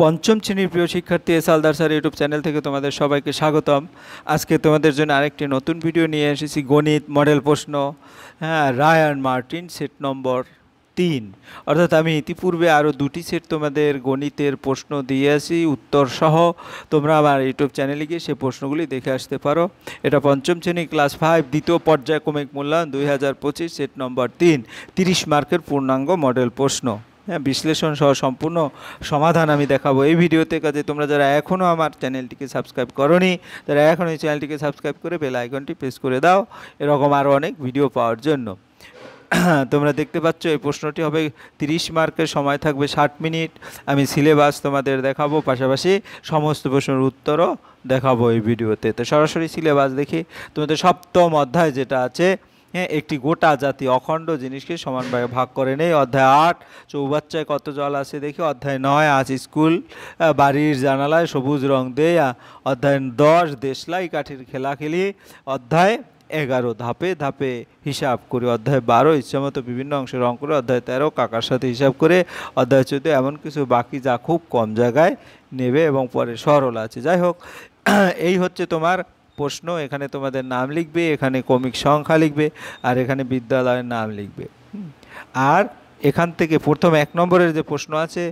পঞ্চম শ্রেণীর প্রিয় শিক্ষার্থী S Haldar sir YouTube channel থেকে তোমাদের সবাইকে স্বাগতম। আজকে তোমাদের জন্য আরেকটি নতুন ভিডিও নিয়ে এসেছি, গণিত মডেল প্রশ্ন। Ryan Martin set number 3। অর্থাৎ আমি ইতিপূর্বে আরও দুটি সেট তোমাদের গণিতের প্রশ্ন দিয়ে আসি উত্তর সহ। তোমরা আমার ইউটিউব চ্যানেলে গিয়ে সেই প্রশ্নগুলি দেখে আসতে পারো। এটা পঞ্চম শ্রেণী ক্লাস 5 দ্বিতীয় পর্যায়ক্রমিক মূল্যায়ন 2025 সেট নম্বর 3, 30 মার্কের পূর্ণাঙ্গ মডেল প্রশ্ন। বিশ্লেষণ সহ সম্পূর্ণ সমাধান আমি দেখাবো এই ভিডিওতে। কাজে তোমরা যারা এখনও আমার চ্যানেলটিকে সাবস্ক্রাইব করোনি, তারা এখন এই চ্যানেলটিকে সাবস্ক্রাইব করে বেল আইকনটি প্রেস করে দাও এরকম আরও অনেক ভিডিও পাওয়ার জন্য। তোমরা দেখতে পাচ্ছ এই প্রশ্নটি হবে 30 মার্কের, সময় থাকবে 60 মিনিট। আমি সিলেবাস তোমাদের দেখাবো, পাশাপাশি সমস্ত প্রশ্নের উত্তরও দেখাবো এই ভিডিওতে। তো সরাসরি সিলেবাস দেখি। তোমাদের সপ্তম অধ্যায় যেটা আছে, একটি গোটা জাতি অখণ্ড জিনিসকে সমানভাবে ভাগ করে নেই। অধ্যায় 8 চৌবাচ্চায় কত জল আছে দেখি। অধ্যায় 9 আজ স্কুল বাড়ির জানালায় সবুজ রং দেয়। অধ্যায় 10 দেশলাই কাঠির খেলা খেলি। অধ্যায় 11 ধাপে ধাপে হিসাব করি। অধ্যায় 12 ইচ্ছামতো বিভিন্ন অংশে রং করে। অধ্যায় 13 কাকার সাথে হিসাব করে। অধ্যায় 14 এমন কিছু বাকি যা খুব কম জায়গায় নেবে এবং পরে সরল আছে। যাই হোক, এই হচ্ছে তোমার প্রশ্ন। এখানে তোমাদের নাম লিখবে, এখানে ক্রমিক সংখ্যা লিখবে, আর এখানে বিদ্যালয়ের নাম লিখবে। আর এখান থেকে প্রথম 1 নম্বরের যে প্রশ্ন আছে,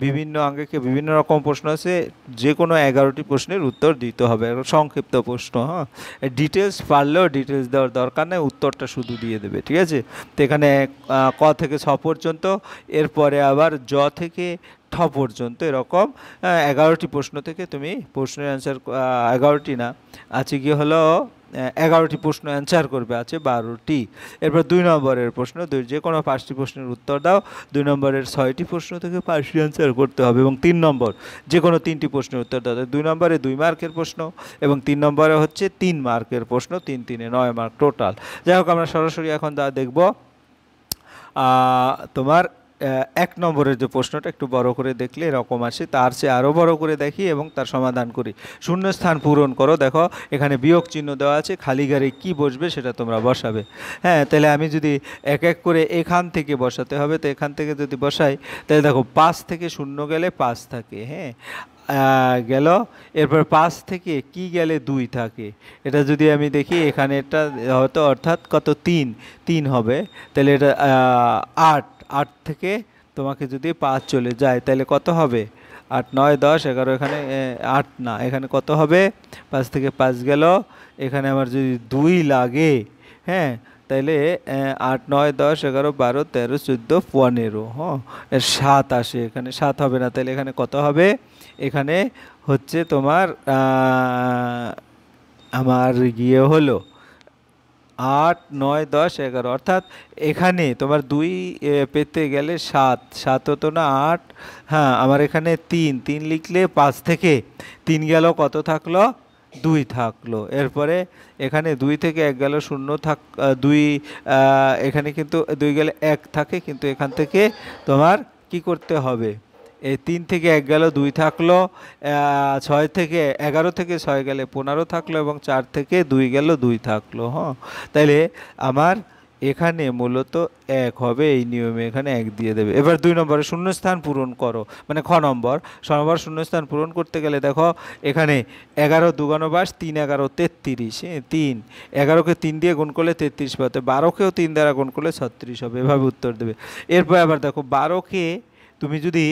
বিভিন্ন আঙ্গিকে বিভিন্ন রকম প্রশ্ন আছে, যে কোনো 11টি প্রশ্নের উত্তর দিতে হবে। সংক্ষিপ্ত প্রশ্ন, ডিটেলস পারলেও ডিটেলস দেওয়ার দরকার নেই, উত্তরটা শুধু দিয়ে দেবে, ঠিক আছে। তো এখানে ক থেকে 6 পর্যন্ত, এরপরে আবার জ থেকে ঠ পর্যন্ত, এরকম 11টি প্রশ্ন থেকে তুমি প্রশ্নের অ্যান্সার, 11টি না, আছে কি হলো 11টি প্রশ্ন অ্যান্সার করবে, আছে 12টি। এরপর 2 নম্বরের প্রশ্ন, যে কোনো 5টি প্রশ্নের উত্তর দাও। 2 নম্বরের 6টি প্রশ্ন থেকে 5টি অ্যান্সার করতে হবে। এবং 3 নম্বর যে কোনো 3টি প্রশ্নের উত্তর দাও। 2 নম্বরে 2 মার্কের প্রশ্ন এবং 3 নম্বরে হচ্ছে 3 মার্কের প্রশ্ন। 3 3 9 মার্ক টোটাল। যাই হোক, আমরা সরাসরি এখন দেখব তোমার 1 নম্বরের যে প্রশ্নটা, একটু বড় করে দেখলে এরকম আসে, তার চেয়ে আরও বড় করে দেখি এবং তার সমাধান করি। শূন্যস্থান পূরণ করো। দেখো এখানে বিয়োগ চিহ্ন দেওয়া আছে, খালি ঘরে কী বসবে সেটা তোমরা বসাবে। তাহলে আমি যদি এক এক করে এখান থেকে বসাতে হবে, তো এখান থেকে যদি বসাই, তাহলে দেখো 5 থেকে 0 গেলে 5 থাকে, গেল। এরপর 5 থেকে কি গেলে 2 থাকে। এটা যদি আমি দেখি, এখানে এটা হয়তো অর্থাৎ কত 3 হবে, তাহলে এটা 8 থেকে তোমাকে যদি 5 চলে যায় তাহলে কত হবে? 8 9 10 11, এখানে 8 না, এখানে কত হবে? 5 থেকে 5 গেল, এখানে আমার যদি 2 লাগে, তাইলে 8 9 10 11 12 13 14 15, এর 7 আসে, এখানে 7 হবে না, তাহলে এখানে কত হবে? এখানে হচ্ছে তোমার আমার গিয়ে হলো 8 9 10 11, অর্থাৎ এখানে তোমার 2 পেতে গেলে 7 হতো না 8, আমার এখানে 3 লিখলে 5 থেকে 3 গেল, কত থাকলো? 2 থাকলো। এরপরে এখানে 2 থেকে 1 গেল, 0 2, এখানে কিন্তু 2 গেলে 1 থাকে, কিন্তু এখান থেকে তোমার কি করতে হবে? এই 3 থেকে 1 গেল, 2 থাকলো। 6 থেকে 11 থেকে 6 গেলে 15 থাকলো, এবং 4 থেকে 2 গেল, 2 থাকলো। তাইলে আমার এখানে মূলত 1 হবে, এই নিয়মে এখানে 1 দিয়ে দেবে। এবার 2 নম্বরে শূন্যস্থান পূরণ করো, মানে খ নম্বর শূন্যস্থান পূরণ করতে গেলে দেখো এখানে 11 2 22 3 11 33, 3 11কে 3 দিয়ে গুণ করলে 33 পাবে, 12কেও 3 দ্বারা গুণ করলে 36 হবে, এভাবে উত্তর দেবে। এরপর আবার দেখো 12কে তুমি যদি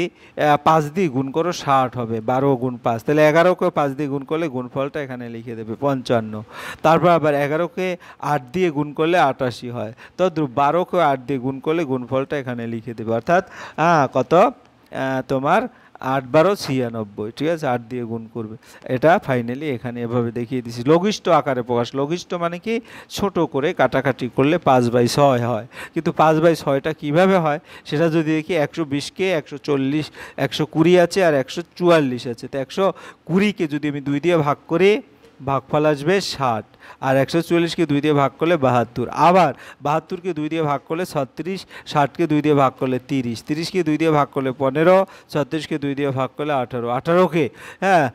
5 দিয়ে গুণ করো 60 হবে, 12 গুণ 5, তাহলে 11কেও 5 দিয়ে গুণ করলে গুণফলটা এখানে লিখে দেবে 55। তারপর আবার 11কে 8 দিয়ে গুণ করলে 88 হয়, তো 12কেও 8 দিয়ে গুণ করলে গুণফলটা এখানে লিখে দেবে, অর্থাৎ কত তোমার 8 12 96, ঠিক আছে, 8 দিয়ে গুণ করবে। এটা ফাইনালি এখানে এভাবে দেখিয়ে দিচ্ছি। লঘিষ্ঠ আকারে প্রকাশ। লঘিষ্ঠ মানে কি? ছোট করে কাটাকাটি করলে 5/6 হয়, কিন্তু 5/6টা কীভাবে হয় সেটা যদি দেখি, 120কে 140 120 আছে আর 144 আছে, তো 120কে যদি আমি 2 দিয়ে ভাগ করি, ভাগফল আসবে 60, আর 144কে 2 দিয়ে ভাগ করলে 72, আবার 72কে 2 দিয়ে ভাগ করলে 36, 60কে 2 দিয়ে ভাগ করলে 30, 30কে 2 দিয়ে ভাগ করলে 15, 36কে 2 দিয়ে ভাগ করলে 18, 18কে হ্যাঁ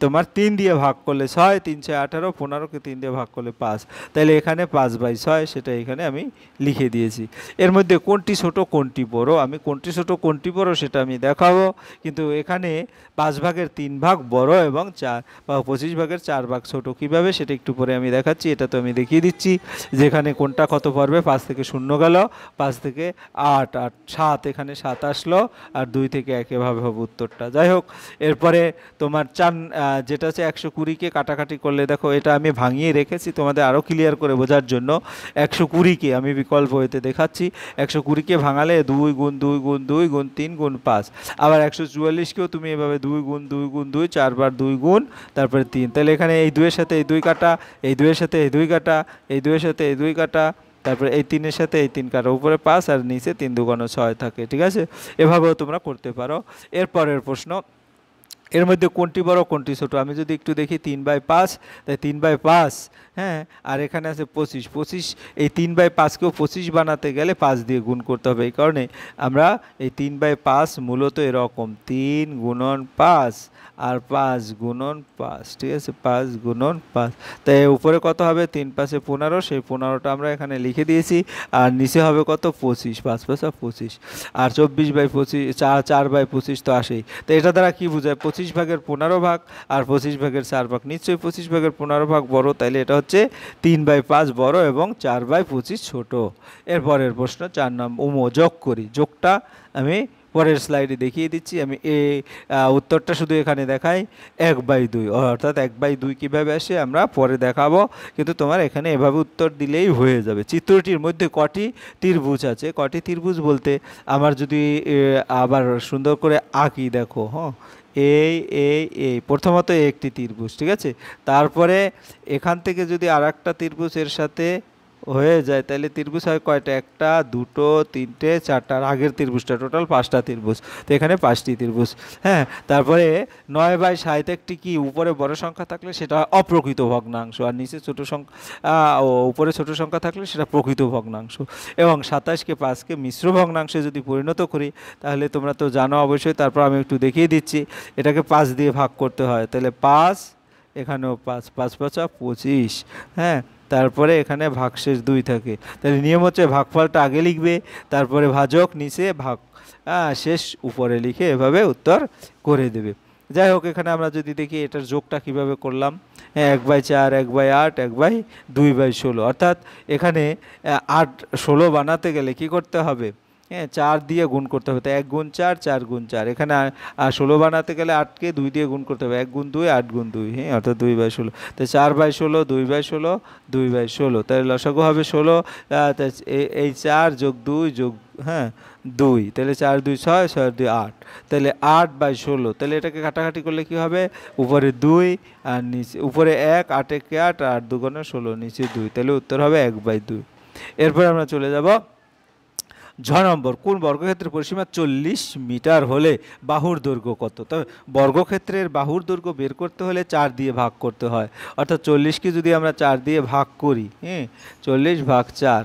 তোমার 3 দিয়ে ভাগ করলে 6, 3 6 18, 15কে 3 দিয়ে ভাগ করলে 5। তাহলে এখানে 5/6 সেটা এখানে আমি লিখে দিয়েছি। এর মধ্যে কোনটি ছোট কোনটি বড়, আমি কোনটি ছোট কোনটি বড় সেটা আমি দেখাবো, কিন্তু এখানে 5 ভাগের 3 ভাগ বড় এবং 25 ভাগের 4 ভাগ ছোট। কীভাবে সেটা একটু পরে আমি দেখাচ্ছি। এটা তো আমি দেখিয়ে দিচ্ছি যেখানে কোনটা কত পড়বে। 5 থেকে 0 গেল, 5 থেকে 8, 8 7, এখানে 7 আসলো, আর 2 থেকে 1 এভাবে হবে উত্তরটা। যাই হোক, এরপরে তোমার যেটা হচ্ছে 120কে কাটাকাটি করলে দেখো এটা আমি ভাঙিয়ে রেখেছি তোমাদের আরও ক্লিয়ার করে বোঝার জন্য। 120কে আমি বিকল্প হইতে দেখাচ্ছি। 120কে ভাঙালে 2 গুণ 2 গুণ 2 গুণ 3 গুণ 5। আবার 144কেও তুমি এভাবে 2 গুণ 2 গুণ 2, 4 বার 2 গুণ তারপরে 3। তাহলে এখানে এই 2 এর সাথে এই 2 কাটা, এই 2 এর সাথে এই 2 কাটা, এই 2 এর সাথে এই 2 কাটা, তারপরে এই 3 এর সাথে এই 3 কাটা, উপরে 5 আর নিচে 3 2 6 থাকে। ঠিক আছে, এভাবেও তোমরা করতে পারো। এরপরের প্রশ্ন, এর মধ্যে কোনটি বড় কোনটি ছোট, আমি যদি একটু দেখি 3/5, তাই 3/5 হ্যাঁ, আর এখানে আছে 25, 25 এই 3/5কেও 25 বানাতে গেলে 5 দিয়ে গুণ করতে হবে। এই কারণে আমরা এই 3/5 মূলত এরকম 3 গুণন 5 আর 5 গুণন 5। ঠিক আছে, 5 গুণন 5, তাই উপরে কত হবে 3 5 15, সেই 15টা আমরা এখানে লিখে দিয়েছি। আর নিচে হবে কত 25, 5 5 25, আর 24/25 4/25 তো আসেই। তো এটা দ্বারা কি বোঝায়, 25 ভাগের 15 ভাগ আর 25 ভাগের 4 ভাগ। নিশ্চয়ই 25 ভাগের 15 ভাগ বড়, তাইলে এটা হচ্ছে 3/5 বড় এবং 4/25 ছোট। এরপরের প্রশ্ন 4 নম্বর, যোগ করি। যোগটা আমি পরের স্লাইডে দেখিয়ে দিচ্ছি। আমি উত্তরটা শুধু এখানে দেখাই 1/2, অর্থাৎ 1/2 কীভাবে আসে আমরা পরে দেখাবো, কিন্তু তোমার এখানে এভাবে উত্তর দিলেই হয়ে যাবে। চিত্রটির মধ্যে কটি ত্রিভুজ আছে, কটি ত্রিভুজ বলতে আমার যদি আবার সুন্দর করে আঁকি, দেখো হ্যাঁ, এই প্রথমত একটি ত্রিভুজ, ঠিক আছে, তারপরে এখান থেকে যদি আর একটা ত্রিভুজ এর সাথে হয়ে যায় তাহলে ত্রিভুজ হয় কয়টা, 1টা 2টো 3টে 4টা, আগের ত্রিভুজটা টোটাল 5টা ত্রিভুজ, তো এখানে 5টি ত্রিভুজ। হ্যাঁ, তারপরে 9/67 কি উপরে বড় সংখ্যা থাকলে সেটা অপ্রকৃত ভগ্নাংশ, আর নিচে ছোট সংখ্যা উপরে ছোট সংখ্যা থাকলে সেটা প্রকৃত ভগ্নাংশ। এবং 27কে 5কে মিশ্র ভগ্নাংশে যদি পরিণত করি তাহলে তোমরা তো জানো অবশ্যই, তারপর আমি একটু দেখিয়ে দিচ্ছি। এটাকে 5 দিয়ে ভাগ করতে হয়, তাহলে 5, এখানেও 5, 5 5 25। হ্যাঁ, তারপরে এখানে ভাগশেষ 2 থাকে, তাহলে নিয়ম হচ্ছে ভাগফলটা আগে লিখবে, তারপরে ভাজক নিচে, ভাগ শেষ উপরে লিখে এভাবে উত্তর করে দেবে। যাই হোক, এখানে আমরা যদি দেখি এটার যোগটা কিভাবে করলাম, 1/4, 1/8, 1/2/16, অর্থাৎ এখানে 8 16 বানাতে গেলে কি করতে হবে, হ্যাঁ 4 দিয়ে গুণ করতে হবে, তো 1 গুণ 4, 4 গুণ 4। এখানে 16 বানাতে গেলে 8কে 2 দিয়ে গুণ করতে হবে, 1 গুণ 2, 8 গুণ 2, হ্যাঁ অর্থাৎ 2/16। তো 4/16, 2/16, 2/16, তাহলে লসাগু হবে 16। এই 4 যোগ 2 যোগ 2, তাহলে 4 2 6, 6 2 8, তাহলে 8/16। তাহলে এটাকে কাটাকাটি করলে কি হবে, উপরে 2 আর নিচে, উপরে 1, 8 1 8, 8 2 16, নিচে 2, তাহলে উত্তর হবে 1/2। এরপর আমরা চলে যাব 6 নম্বর, কোন বর্গক্ষেত্রের পরিসীমা 40 মিটার হলে বাহুর দৈর্ঘ্য কত। তবে বর্গক্ষেত্রের বাহুর দৈর্ঘ্য বের করতে হলে 4 দিয়ে ভাগ করতে হয়, অর্থাৎ 40কে যদি আমরা 4 দিয়ে ভাগ করি, 40 ভাগ 4,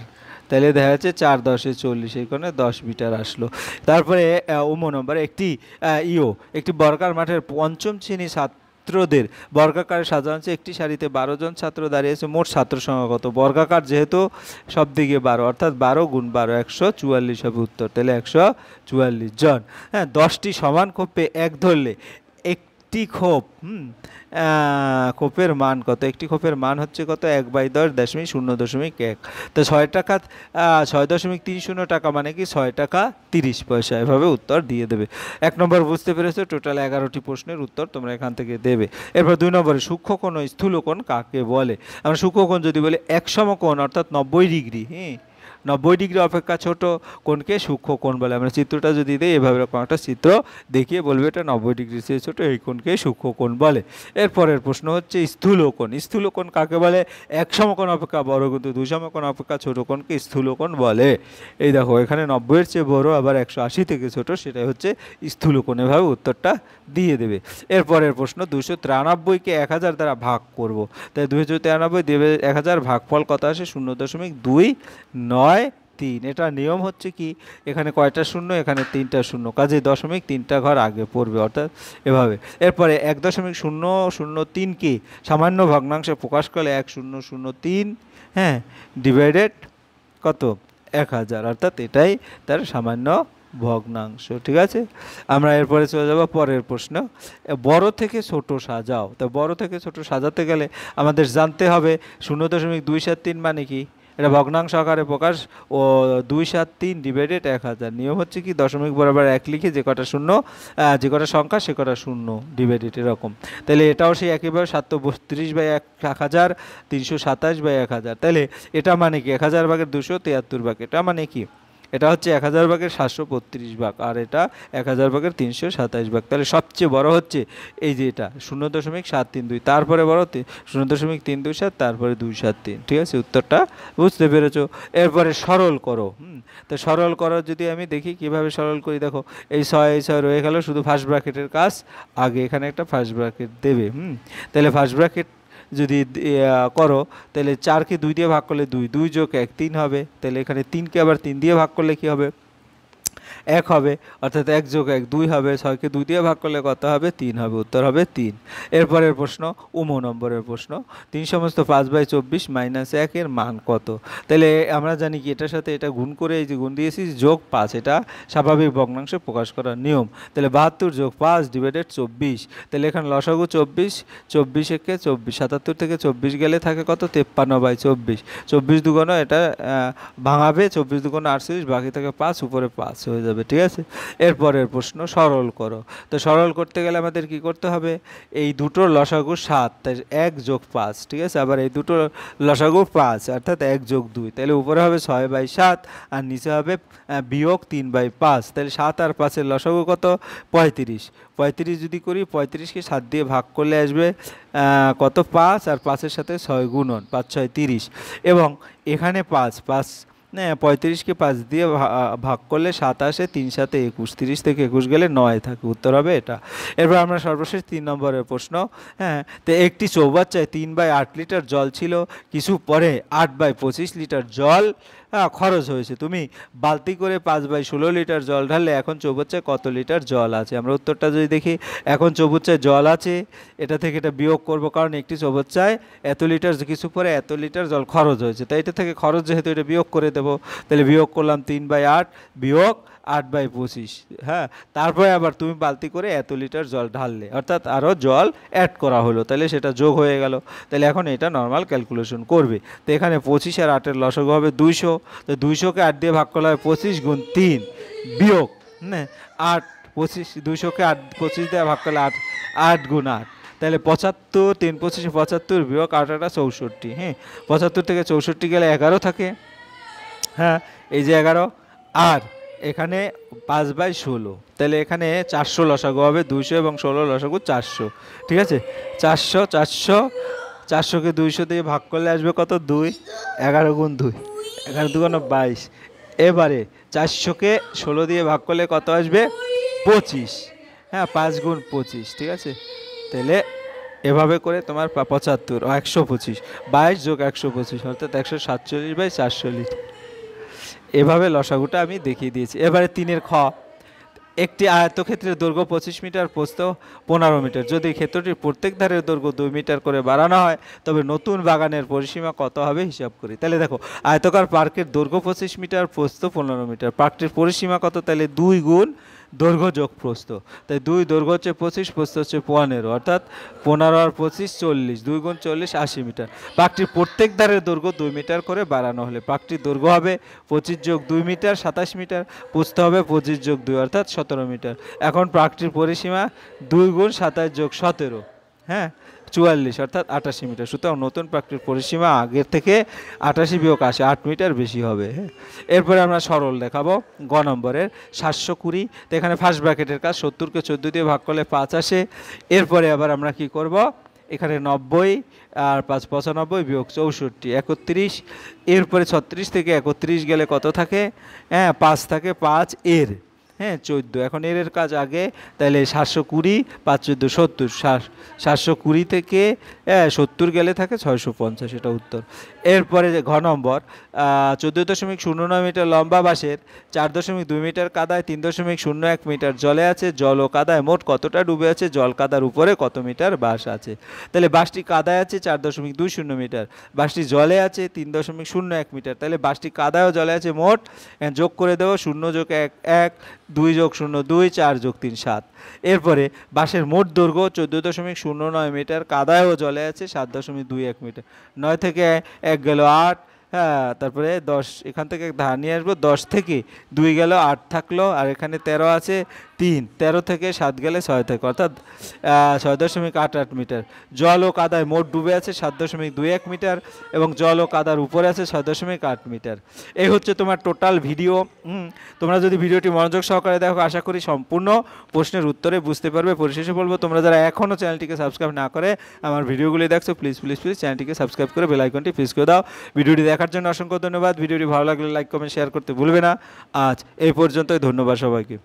তাহলে দেখা যাচ্ছে 4 10 40, এই কারণে 10 মিটার আসলো। তারপরে নম্বর একটি বর্গাকার মাঠের 5ম শ্রেণী ছাত্রদের বর্গাকারে সাজানো আছে, একটি সারিতে 12 জন ছাত্র দাঁড়িয়েছে, মোট ছাত্র সংখ্যা কত। বর্গাকার যেহেতু সব দিকে 12, অর্থাৎ 12 গুণ 12 144 হবে উত্তর, তাহলে 144 জন। হ্যাঁ, 10টি সমান খোপে 1 ধরলে একটি খোপ খোপের মান কত, একটি খোপের মান হচ্ছে কত, 1/10.0.1। তো 6 টাকা 6.30 টাকা মানে কি 6 টাকা 30 পয়সা, এভাবে উত্তর দিয়ে দেবে। 1 নম্বর বুঝতে পেরেছো, টোটাল 11টি প্রশ্নের উত্তর তোমরা এখান থেকে দেবে। এরপর 2 নম্বরে সূক্ষ্মকোণ ও স্থূলকোণ কাকে বলে। আমরা সূক্ষ্মকোণ যদি বলি এক সমকোণ অর্থাৎ 90 ডিগ্রি, 90 ডিগ্রি অপেক্ষা ছোট কোণকে সূক্ষ্ম কোণ বলে। আমরা চিত্রটা যদি দিই এভাবে এরকম একটা চিত্র দেখিয়ে বলবে এটা 90 ডিগ্রি চেয়ে ছোট, এই কোণকে সূক্ষ্ম কোণ বলে। এরপরের প্রশ্ন হচ্ছে স্থূল কোণ। স্থূল কোণ কাকে বলে? এক সমকোণ অপেক্ষা বড় কিন্তু দুই সমকোণ অপেক্ষা ছোট কোণকে স্থূল কোণ বলে। এই দেখো এখানে 90-এর চেয়ে বড় আবার 180 থেকে ছোট, সেটাই হচ্ছে স্থূল কোণ। এভাবে উত্তরটা দিয়ে দেবে। এরপরের প্রশ্ন 293-কে 1000 দ্বারা ভাগ করব, তাই 293 দেবে 1000, ভাগফল কত আসে? 0.293। এটা নিয়ম হচ্ছে কি, এখানে কয়টা শূন্য, এখানে 3টা শূন্য, কাজে দশমিক 3টা ঘর আগে পড়বে, অর্থাৎ এভাবে। এরপরে 1.003কে সামান্য ভগ্নাংশে প্রকাশ করলে 1003, হ্যাঁ, ডিভাইডেড কত? 1000, অর্থাৎ এটাই তার সামান্য ভগ্নাংশ। ঠিক আছে, আমরা এরপরে চলে যাব পরের প্রশ্ন। বড় থেকে ছোট সাজাও। তো বড় থেকে ছোট সাজাতে গেলে আমাদের জানতে হবে 0.273 মানে কি, এটা ভগ্নাংশ আকারে প্রকাশ, ও 273 ডিভাইডেড 1000। নিয়ম হচ্ছে কি, দশমিক বরাবর 1 লিখে যে কটা শূন্য, যে কটা সংখ্যা সে কটা শূন্য ডিভাইডেড এরকম। তাহলে এটাও সেই একইভাবে 732/1000, 327/1000। তাহলে এটা মানে কি 1000 ভাগের 273 ভাগ, এটা মানে কি, এটা হচ্ছে 1000 ভাগের 732 ভাগ, আর এটা 1000 ভাগের 327 ভাগ। তাহলে সবচেয়ে বড় হচ্ছে এই যে এটা 0.732, তারপরে বড় 0.327, তারপরে 273। ঠিক আছে, উত্তরটা বুঝতে পেরেছো। এরপরে সরল করো। তো সরল করো যদি আমি দেখি কিভাবে সরল করি, দেখো এই 6 রয়ে গেল, শুধু ফার্স্ট ব্র্যাকেটের কাজ, আগে এখানে একটা ফার্স্ট ব্র্যাকেট দেবে। তাহলে ফার্স্ট ব্র্যাকেট যদি করো, তাহলে 4কে 2 দিয়ে ভাগ করলে 2, 2 যোগ 1 3 হবে। তাহলে এখানে 3কে আবার 3 দিয়ে ভাগ করলে কি হবে? 1 হবে, অর্থাৎ 1 যোগ 1 2 হবে। 6কে 2 দিয়ে ভাগ করলে কত হবে? 3 হবে, উত্তর হবে 3। এরপরের প্রশ্ন 19 নম্বরের প্রশ্ন, 3 সমস্ত 5/24 মাইনাস 1 এর মান কত? তাহলে আমরা জানি কি, এটার সাথে এটা গুণ করে এই যে গুণ দিয়েছি যোগ 5, এটা স্বাভাবিক ভগ্নাংশে প্রকাশ করার নিয়ম। তাহলে 72 যোগ 5 ডিভাইডেড 24। তাহলে এখানে লসাগু 24, 24 একে 24, 77 থেকে 24 গেলে থাকে কত? 53/24। 24 দুগুণ এটা ভাঙাবে, 24 দুগুণ 48, বাকি থাকে 5, উপরে 5 হয়ে যাবে। ঠিক আছে, এরপরের প্রশ্ন সরল করো। তো সরল করতে গেলে আমাদের কি করতে হবে? এই দুটোর লসাগু 7, তাই 1 যোগ 5। ঠিক আছে, আবার এই দুটোর লসাগু 5, অর্থাৎ 1 যোগ 2। তাহলে উপরে হবে 6/7 আর নিচে হবে বিয়োগ 3/5। তাহলে 7 আর 5-এর লসাগু কত? 35। 35 যদি করি, 35কে 7 দিয়ে ভাগ করলে আসবে কত? 5, আর 5-এর সাথে 6 গুণন, 5 6 30। এবং এখানে 5 35কে 5 দিয়ে ভাগ করলে 7 আসে, 3 7 21, 30 থেকে 21 গেলে 9 থাকে, উত্তর হবে এটা। এরপর আমরা সর্বশেষ 3 নম্বরের প্রশ্ন। হ্যাঁ, তো একটি চৌবাচ্চায় 3/8 লিটার জল ছিল, কিছু পরে 8/25 লিটার জল খরচ হয়েছে। তুমি বালতি করে 5/16 লিটার জল ঢাললে, এখন চৌবাচ্চায় কত লিটার জল আছে? আমরা উত্তরটা যদি দেখি, এখন চৌবাচ্চায় জল আছে, এটা থেকে এটা বিয়োগ করব, কারণ একটি চৌবাচ্চায় এত লিটার, কিছু পরে এত লিটার জল খরচ হয়েছে, তাই এটা থেকে খরচ যেহেতু এটা বিয়োগ করে দেবো। তাহলে বিয়োগ করলাম 3/8 বিয়োগ 8/25। হ্যাঁ, তারপরে আবার তুমি বালতি করে এত লিটার জল ঢাললে, অর্থাৎ আরও জল অ্যাড করা হলো, তাহলে সেটা যোগ হয়ে গেল। তাহলে এখন এটা নর্মাল ক্যালকুলেশন করবে। তো এখানে 25 আর 8-এর লসাগু হবে 200। তো 200কে 8 দিয়ে ভাগ করলে হয় 25 গুণ 3 বিয়োগ 8, 25, 200কে 25 দিয়ে ভাগ করলে 8, 8 গুণ 8, তাহলে 75, 3 25 75 বিয়োগ 8 8 64। হ্যাঁ, 75 থেকে 64 গেলে 11 থাকে। হ্যাঁ, এই যে 11, আর এখানে 5/16, তাহলে এখানে 400 লসাগু হবে, 200 এবং 16 লসাগু 400। ঠিক আছে, 400কে 200 দিয়ে ভাগ করলে আসবে কত? 2, 11 গুণ 2, 11 2 22। এবারে 400কে 16 দিয়ে ভাগ করলে কত আসবে? 25। হ্যাঁ, 5 গুণ 25। ঠিক আছে, তাহলে এভাবে করে তোমার 75, 125, 22 যোগ 125, অর্থাৎ 147/400 লিটার। এভাবে লসাগুটা আমি দেখিয়ে দিয়েছি। এবারে 3-এর খ, একটি আয়তক্ষেত্রের দৈর্ঘ্য 25 মিটার, প্রস্থ 15 মিটার। যদি ক্ষেত্রটির প্রত্যেক ধারের দৈর্ঘ্য 2 মিটার করে বাড়ানো হয়, তবে নতুন বাগানের পরিসীমা কত হবে হিসাব করি। তাহলে দেখো, আয়তকার পার্কের দৈর্ঘ্য 25 মিটার, প্রস্থ 15 মিটার, পার্কটির পরিসীমা কত? তাহলে 2 গুণ দৈর্ঘ্য যোগ প্রস্থ। তাই 2 দৈর্ঘ্য হচ্ছে 25, প্রস্থ হচ্ছে 15, অর্থাৎ 15 আর 25 40, 2 গুণ 40 80 মিটার। পার্কটির প্রত্যেক ধারের দৈর্ঘ্য 2 মিটার করে বাড়ানো হলে পার্কটির দৈর্ঘ্য হবে 25 যোগ 2 মিটার 27 মিটার, প্রস্থ হবে 25 যোগ 2 অর্থাৎ 17 মিটার। এখন পার্কটির পরিসীমা 2 গুণ 27 যোগ 17। হ্যাঁ, 44 অর্থাৎ 88 মিটার। সুতরাং নতুন পার্কটির পরিসীমা আগের থেকে 88 বিয়োগ 80 8 মিটার বেশি হবে। হ্যাঁ, এরপরে আমরা সরল দেখাবো গ নম্বরের 720। তো এখানে ফার্স্ট ব্র্যাকেটের কাজ 70কে 14 দিয়ে ভাগ করলে 5 আসে। এরপরে আবার আমরা কি করব, এখানে 90 আর 5 95 বিয়োগ 64 31। এরপরে 36 থেকে 31 গেলে কত থাকে, হ্যাঁ 5 থাকে, 5 এর, হ্যাঁ 14। এখন এর কাজ আগে, তাহলে 720 5 14 70, 720 থেকে 70 গেলে থাকে 650, এটা উত্তর। এরপরে যে ঘ নম্বর 14.09 মিটার লম্বা বাঁশের 4.2 মিটার কাদায় 3.01 মিটার জলে আছে, জল ও কাদায় মোট কতটা ডুবে আছে, জল কাদার উপরে কত মিটার বাঁশ আছে। তাহলে বাঁশটি কাদায় আছে 4.20 মিটার, বাঁশটি জলে আছে 3.01 মিটার, তাহলে বাঁশটি কাদায় ও জলে আছে মোট, যোগ করে দেবো 0 যোগ 1 1, 2 যোগ 0 2, 4 যোগ 3 7। এরপরে বাঁশের মোট দৈর্ঘ্য 14.09 মিটার, কাদায় ও জলে আছে 7.21 মিটার, 9 থেকে 1 গেল 8, হ্যাঁ তারপরে 10, এখান থেকে ধার নিয়ে আসবো, 10 থেকে 2 গেল 8 থাকলো, আর এখানে 13 আছে 3, 13 থেকে 7 গেলে 6 থেকে, অর্থাৎ 6.88 মিটার। জল ও কাদায় মোট ডুবে আছে 7.21 মিটার এবং জল ও কাদার উপরে আছে 6.8 মিটার। এই হচ্ছে তোমার টোটাল ভিডিও। তোমরা যদি ভিডিওটি মনোযোগ সহকারে দেখো, আশা করি সম্পূর্ণ প্রশ্নের উত্তরে বুঝতে পারবে। পরিশেষে বলবো, তোমরা যারা এখনও চ্যানেলটিকে সাবস্ক্রাইব না করে আমার ভিডিওগুলি দেখছো, প্লিজ প্লিজ প্লিজ চ্যানেলটিকে সাবস্ক্রাইব করে বেল আইকনটি প্রেস করে দাও। ভিডিওটি দেখার জন্য অসংখ্য ধন্যবাদ। ভিডিওটি ভালো লাগলে লাইক কমেন্ট শেয়ার করতে ভুলবে না। আজ এই পর্যন্তই, ধন্যবাদ সবাইকে।